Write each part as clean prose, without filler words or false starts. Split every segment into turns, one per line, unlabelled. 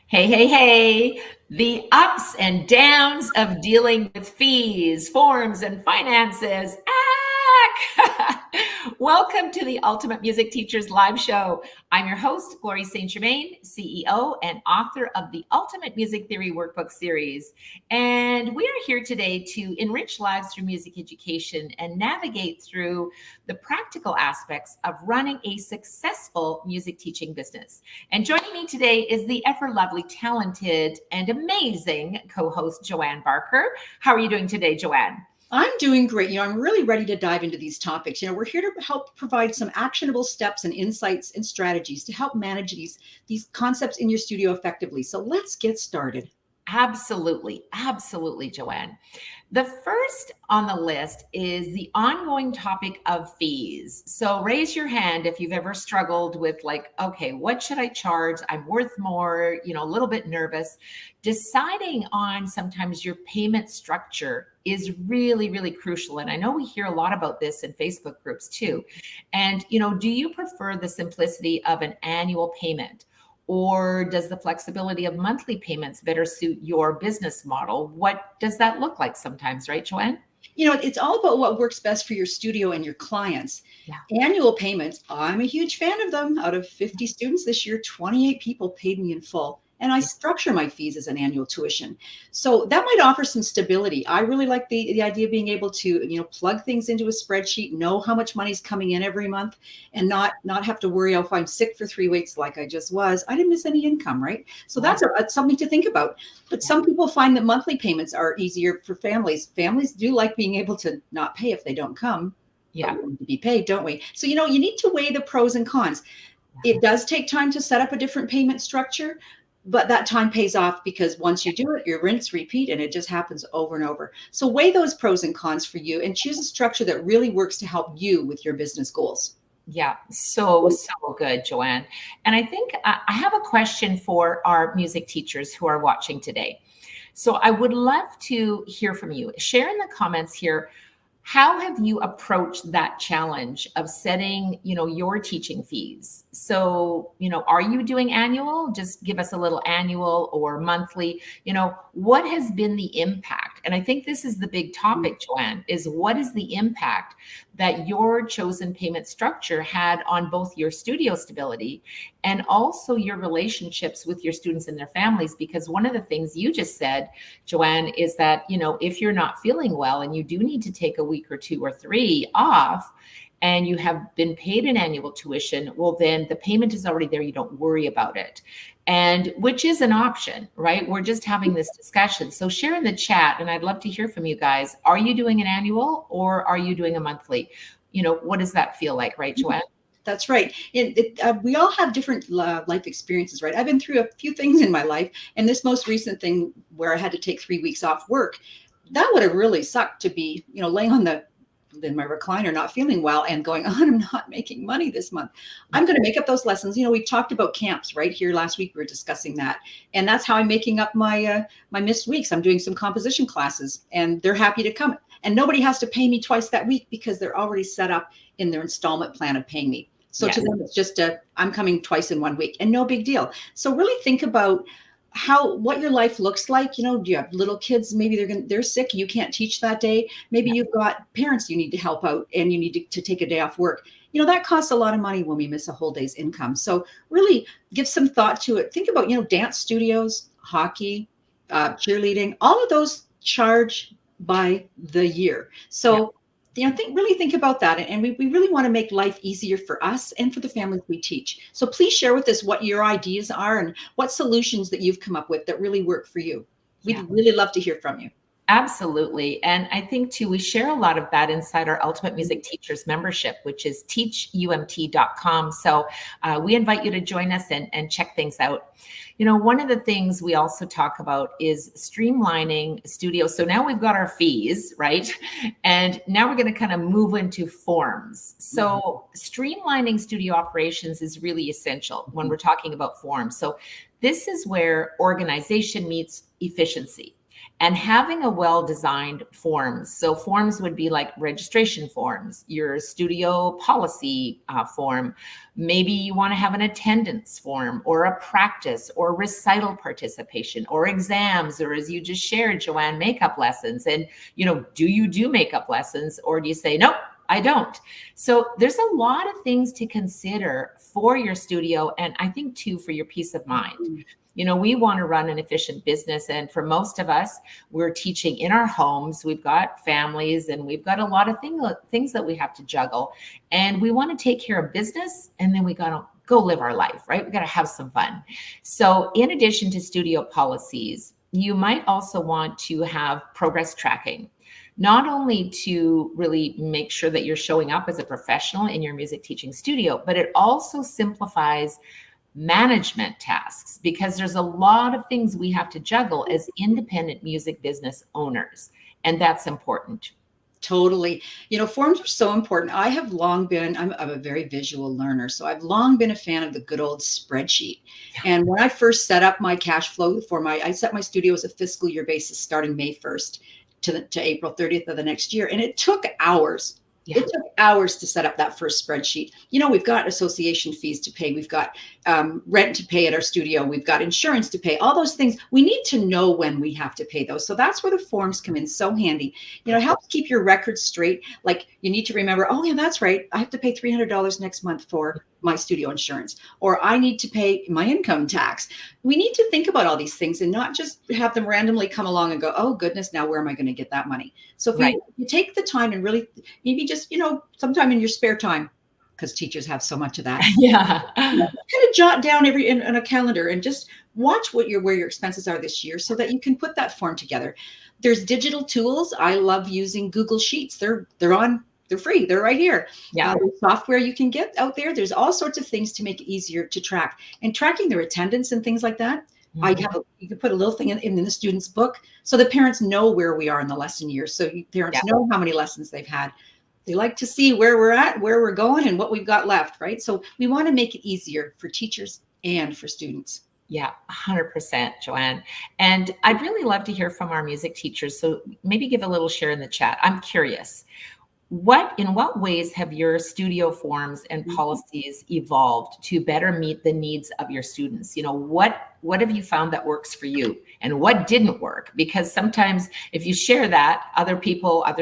Hey, hey, hey, the ups and downs of dealing with fees, forms, and finances. Welcome to the Ultimate Music Teachers Live Show. I'm your host, Glory St. Germain, CEO and author of the Ultimate Music Theory Workbook series. And we are here today to enrich lives through music education and navigate through the practical aspects of running a successful music teaching business. And joining me today is the ever lovely, talented, and amazing co-host, Joanne Barker. How are you doing today, Joanne?
I'm doing great. I'm really ready to dive into these topics. We're here to help provide some actionable steps and insights and strategies to help manage these concepts in your studio effectively. So let's get started.
Absolutely. Absolutely, Joanne. The first on the list is the ongoing topic of fees. So raise your hand if you've ever struggled with okay, what should I charge? I'm worth more, a little bit nervous. Deciding on sometimes your payment structure is really, really crucial. And I know we hear a lot about this in Facebook groups too. And, do you prefer the simplicity of an annual payment? Or does the flexibility of monthly payments better suit your business model? What does that look like sometimes, right, Joanne?
It's all about what works best for your studio and your clients. Yeah. Annual payments, I'm a huge fan of them. Out of 50 students this year, 28 people paid me in full. And I structure my fees as an annual tuition. So that might offer some stability. I really like the idea of being able to, plug things into a spreadsheet, know how much money's coming in every month, and not have to worry, if I'm sick for 3 weeks like I just was, I didn't miss any income, right? So that's something to think about. But some people find that monthly payments are easier for families. Families do like being able to not pay if they don't come. Yeah. But we want to be paid, don't we? So, you need to weigh the pros and cons. It does take time to set up a different payment structure, but that time pays off because once you do it, you rinse, repeat, and it just happens over and over. So weigh those pros and cons for you and choose a structure that really works to help you with your business goals.
Yeah, so good, Joanne. And I think I have a question for our music teachers who are watching today. So I would love to hear from you. Share in the comments here, how have you approached that challenge of setting, your teaching fees? So, are you doing annual? Just give us a little annual or monthly. What has been the impact? And I think this is the big topic, Joanne, is what is the impact that your chosen payment structure had on both your studio stability and also your relationships with your students and their families? Because one of the things you just said, Joanne, is that, if you're not feeling well and you do need to take a week or 2 or 3 off, and you have been paid an annual tuition, well, then the payment is already there. You don't worry about it. And which is an option, right? We're just having this discussion. So share in the chat, and I'd love to hear from you guys. Are you doing an annual or are you doing a monthly? What does that feel like, right, Joanne?
That's right. We all have different life experiences, right? I've been through a few things in my life, and this most recent thing where I had to take 3 weeks off work, that would have really sucked to be, laying in my recliner, not feeling well and going, I'm not making money this month. I'm going to make up those lessons. We've talked about camps right here last week. We were discussing that. And that's how I'm making up my missed weeks. I'm doing some composition classes and they're happy to come. And nobody has to pay me twice that week because they're already set up in their installment plan of paying me. So yes. To them, it's just I'm coming twice in 1 week and no big deal. So really think about what your life looks like. Do you have little kids? Maybe they're sick. You can't teach that day. Maybe you've got parents you need to help out and you need to take a day off work. That costs a lot of money when we miss a whole day's income. So really give some thought to it. Think about, dance studios, hockey, cheerleading, all of those charge by the year. So think about that. And we really want to make life easier for us and for the families we teach. So please share with us what your ideas are and what solutions that you've come up with that really work for you. We'd really love to hear from you.
Absolutely. And I think too, we share a lot of that inside our Ultimate Music Teachers membership, which is teachumt.com. So we invite you to join us and check things out. One of the things we also talk about is streamlining studio. So now we've got our fees, right? And now we're going to kind of move into forms. So streamlining studio operations is really essential when we're talking about forms. So this is where organization meets efficiency. and having a well-designed forms. So forms would be like registration forms, your studio policy form. Maybe you want to have an attendance form or a practice or recital participation or exams, or as you just shared, Joanne, makeup lessons. And, do you do makeup lessons, or do you say, nope, I don't? So there's a lot of things to consider for your studio. And I think too, for your peace of mind. We want to run an efficient business. And for most of us, we're teaching in our homes. We've got families and we've got a lot of things that we have to juggle. And we want to take care of business. And then we got to go live our life, right? We got to have some fun. So in addition to studio policies, you might also want to have progress tracking, not only to really make sure that you're showing up as a professional in your music teaching studio, but it also simplifies management tasks, because there's a lot of things we have to juggle as independent music business owners. And that's important.
Totally. Forms are so important. I have long been, I'm a very visual learner. So I've long been a fan of the good old spreadsheet. And when I first set up my cash flow I set my studio as a fiscal year basis starting May 1st to April 30th of the next year. And it took hours. Yeah. It took hours to set up that first spreadsheet. We've got association fees to pay. We've got rent to pay at our studio. We've got insurance to pay, all those things. We need to know when we have to pay those. So that's where the forms come in so handy. It helps keep your records straight. Like, you need to remember, oh yeah, that's right, I have to pay $300 next month for my studio insurance, or I need to pay my income tax. We need to think about all these things and not just have them randomly come along and go, oh goodness, now where am I going to get that money? So if you take the time and really maybe just, sometime in your spare time, because teachers have so much of that.
Yeah.
Kind of jot down in a calendar and just watch where your expenses are this year so that you can put that form together. There's digital tools. I love using Google Sheets. They're free. They're right here.
Yeah.
There's software you can get out there. There's all sorts of things to make it easier to track, and tracking their attendance and things like that. Mm-hmm. You can put a little thing in the student's book so the parents know where we are in the lesson year. So parents know how many lessons they've had. They like to see where we're at, where we're going, and what we've got left, right? So we want to make it easier for teachers and for students.
Yeah, 100%, Joanne. And I'd really love to hear from our music teachers. So maybe give a little share in the chat. I'm curious. In what ways have your studio forms and policies evolved to better meet the needs of your students? What have you found that works for you, and what didn't work? Because sometimes if you share that, other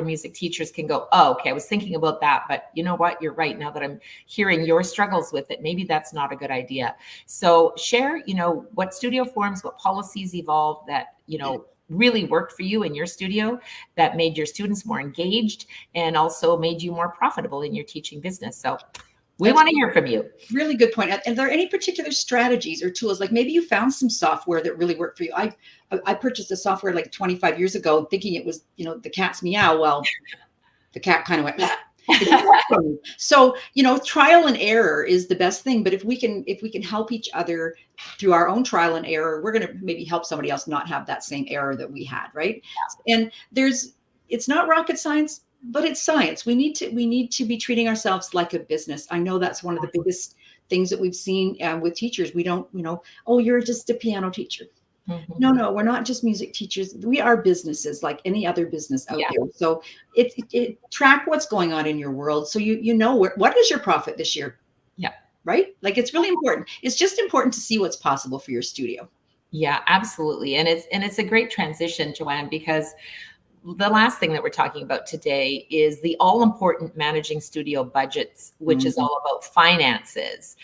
music teachers can go, oh, okay, I was thinking about that, but you know what? You're right. Now that I'm hearing your struggles with it, maybe that's not a good idea. So share, what studio forms, what policies evolved that, really worked for you in your studio, that made your students more engaged and also made you more profitable in your teaching business. So we want to hear from you.
Really good point. And are there any particular strategies or tools? Like maybe you found some software that really worked for you. I purchased a software like 25 years ago, thinking it was, the cat's meow. Well, the cat kind of went, so, trial and error is the best thing. But if we can help each other through our own trial and error, we're going to maybe help somebody else not have that same error that we had. Right. Yeah. And it's not rocket science, but it's science. We need to be treating ourselves like a business. I know that's one of the biggest things that we've seen with teachers. We don't, oh, you're just a piano teacher. Mm-hmm. No, we're not just music teachers. We are businesses like any other business out there. So it track what's going on in your world. So you know what is your profit this year?
Yeah.
Right? Like, it's really important. It's just important to see what's possible for your studio.
Yeah, absolutely. And it's a great transition, Joanne, because the last thing that we're talking about today is the all-important managing studio budgets, which is all about finances.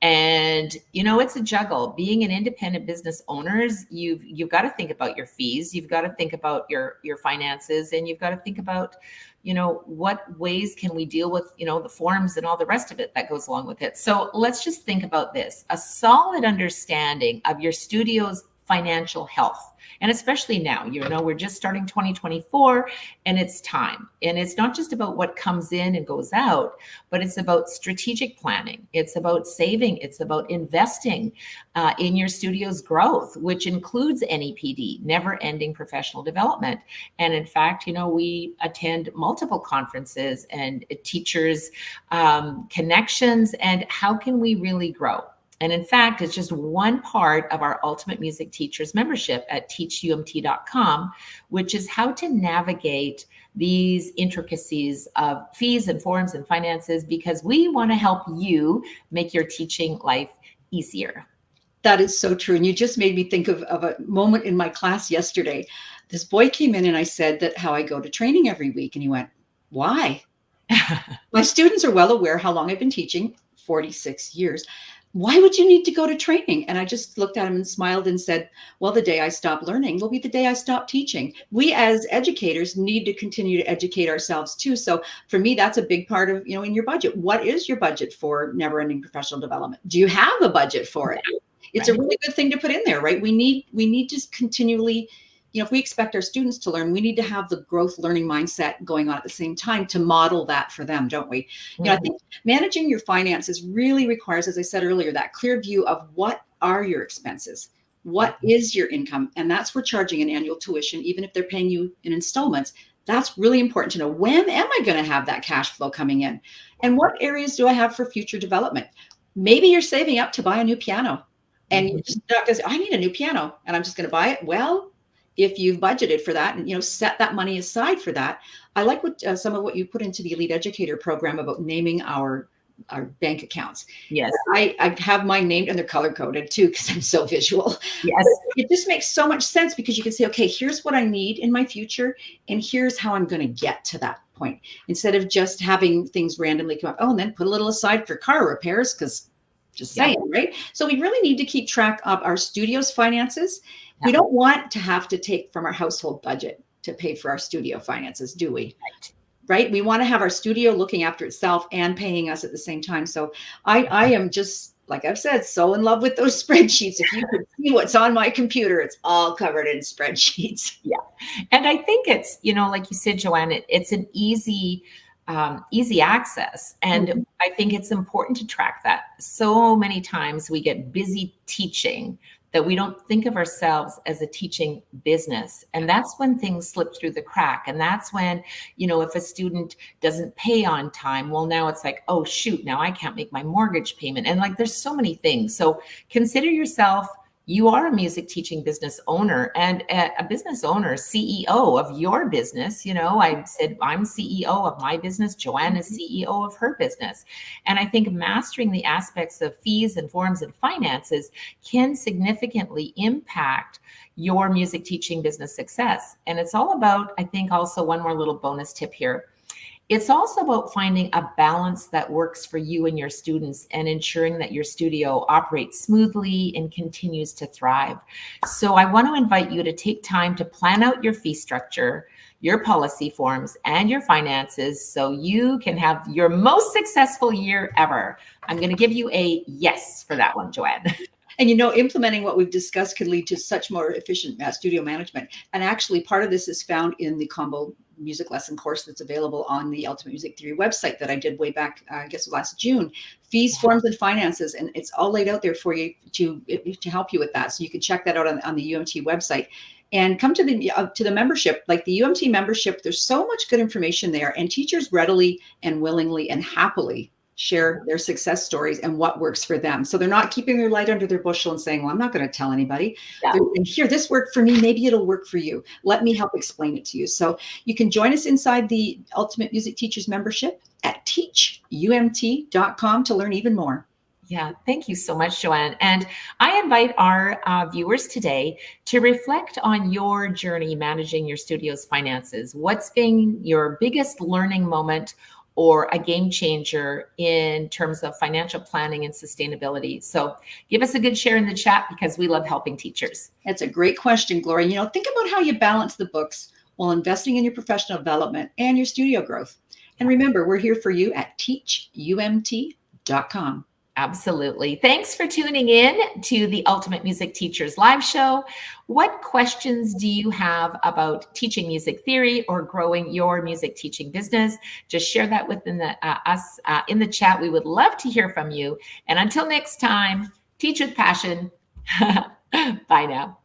And, it's a juggle. Being an independent business owners, you've got to think about your fees. You've got to think about your finances, and you've got to think about, what ways can we deal with, the forms and all the rest of it that goes along with it. So let's just think about this. A solid understanding of your studio's financial health. And especially now, we're just starting 2024 and it's time. And it's not just about what comes in and goes out, but it's about strategic planning. It's about saving. It's about investing in your studio's growth, which includes NEPD, never ending professional development. And in fact, we attend multiple conferences and teachers connections, and how can we really grow? And in fact, it's just one part of our Ultimate Music Teachers membership at teachumt.com, which is how to navigate these intricacies of fees and forms and finances, because we want to help you make your teaching life easier.
That is so true. And you just made me think of a moment in my class yesterday. This boy came in and I said that how I go to training every week. And he went, why? My students are well aware how long I've been teaching, 46 years. Why would you need to go to training? And I just looked at him and smiled and said, well, the day I stop learning will be the day I stop teaching. We as educators need to continue to educate ourselves too. So for me, that's a big part of, in your budget. What is your budget for never-ending professional development? Do you have a budget for it? It's a really good thing to put in there, right? We need to continually, if we expect our students to learn, we need to have the growth learning mindset going on at the same time to model that for them, don't we? I think managing your finances really requires, as I said earlier, that clear view of what are your expenses, what is your income, and that's where charging an annual tuition, even if they're paying you in installments. That's really important to know. When am I going to have that cash flow coming in? And what areas do I have for future development? Maybe you're saving up to buy a new piano and you're just not going to say, I need a new piano and I'm just going to buy it. Well, if you've budgeted for that and, set that money aside for that. I like what some of what you put into the Elite Educator program about naming our bank accounts.
Yes.
I have mine named and they're color coded too, because I'm so visual.
Yes.
It just makes so much sense because you can say, okay, here's what I need in my future. And here's how I'm going to get to that point, instead of just having things randomly come up. Oh, and then put a little aside for car repairs, because just saying, right? So we really need to keep track of our studio's finances. We don't want to have to take from our household budget to pay for our studio finances, do we? Right? We want to have our studio looking after itself and paying us at the same time. So I am just, like I've said, so in love with those spreadsheets. If you could see what's on my computer, it's all covered in spreadsheets.
Yeah. And I think it's, like you said, Joanne, it's an easy access. And I think it's important to track that. So many times we get busy teaching that we don't think of ourselves as a teaching business. And that's when things slip through the crack. And that's when, if a student doesn't pay on time, well, now it's like, oh, shoot, now I can't make my mortgage payment. And there's so many things. So consider yourself, you are a music teaching business owner, and a business owner, CEO of your business. I said, I'm CEO of my business. Joanne is CEO of her business. And I think mastering the aspects of fees and forms and finances can significantly impact your music teaching business success. And it's all about, I think, also one more little bonus tip here. It's also about finding a balance that works for you and your students and ensuring that your studio operates smoothly and continues to thrive. So I want to invite you to take time to plan out your fee structure, your policy forms, and your finances so you can have your most successful year ever. I'm going to give you a yes for that one, Joanne.
And implementing what we've discussed could lead to such more efficient studio management. And actually, part of this is found in the combo music lesson course that's available on the Ultimate Music Theory website that I did way back, I guess last June. Fees, forms, and finances, and it's all laid out there for you to help you with that. So you can check that out on the UMT website. And come to the membership, like the UMT membership. There's so much good information there, and teachers readily and willingly and happily share their success stories and what works for them. So they're not keeping their light under their bushel and saying, well, I'm not going to tell anybody. Yeah. And here, this worked for me. Maybe it'll work for you. Let me help explain it to you. So you can join us inside the Ultimate Music Teachers membership at teachumt.com to learn even more.
Yeah, thank you so much, Joanne. And I invite our viewers today to reflect on your journey managing your studio's finances. What's been your biggest learning moment or a game changer in terms of financial planning and sustainability? So give us a good share in the chat, because we love helping teachers.
That's a great question, Gloria. Think about how you balance the books while investing in your professional development and your studio growth. And remember, we're here for you at teachumt.com.
Absolutely. Thanks for tuning in to the Ultimate Music Teachers live show. What questions do you have about teaching music theory or growing your music teaching business? Just share that within us in the chat. We would love to hear from you. And until next time, teach with passion. Bye now.